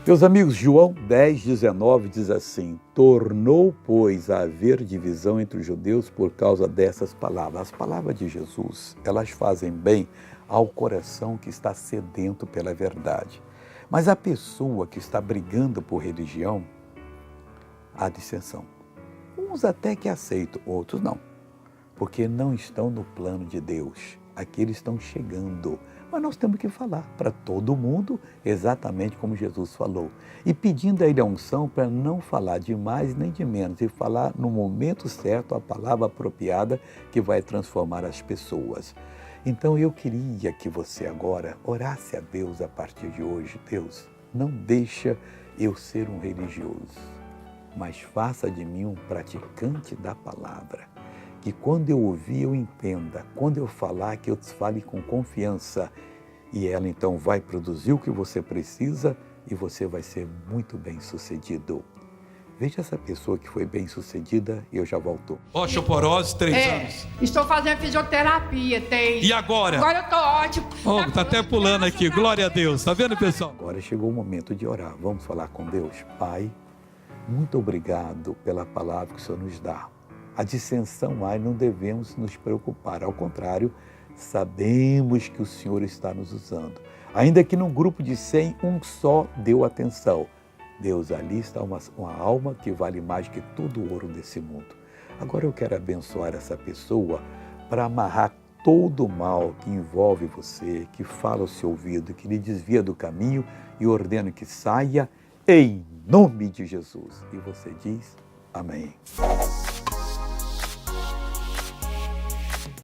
Meus amigos, João 10:19 diz assim: tornou, pois, a haver divisão entre os judeus por causa dessas palavras. As palavras de Jesus, elas fazem bem ao coração que está sedento pela verdade. Mas a pessoa que está brigando por religião, há dissensão. Uns até que aceitam, outros não, porque não estão no plano de Deus. Aqui eles estão chegando. Mas nós temos que falar para todo mundo exatamente como Jesus falou. E pedindo a Ele a unção para não falar de mais nem de menos, e falar no momento certo a palavra apropriada que vai transformar as pessoas. Então eu queria que você agora orasse a Deus a partir de hoje. Deus, não deixa eu ser um religioso, mas faça de mim um praticante da palavra. Que quando eu ouvir, eu entenda. Quando eu falar, que eu fale com confiança. E ela então vai produzir o que você precisa e você vai ser muito bem sucedido. Veja essa pessoa que foi bem sucedida e eu já volto. Osteoporose, 3 anos. Estou fazendo fisioterapia, tem. E agora? Agora eu estou ótimo. Oh, tá até pulando aqui, glória a Deus. Tá vendo, pessoal? Agora chegou o momento de orar. Vamos falar com Deus. Pai, muito obrigado pela palavra que o Senhor nos dá. A dissensão, não devemos nos preocupar. Ao contrário, sabemos que o Senhor está nos usando. Ainda que num grupo de 100, um só deu atenção. Deus, ali está uma alma que vale mais que todo o ouro desse mundo. Agora eu quero abençoar essa pessoa para amarrar todo o mal que envolve você, que fala ao seu ouvido, que lhe desvia do caminho e ordeno que saia em nome de Jesus. E você diz amém.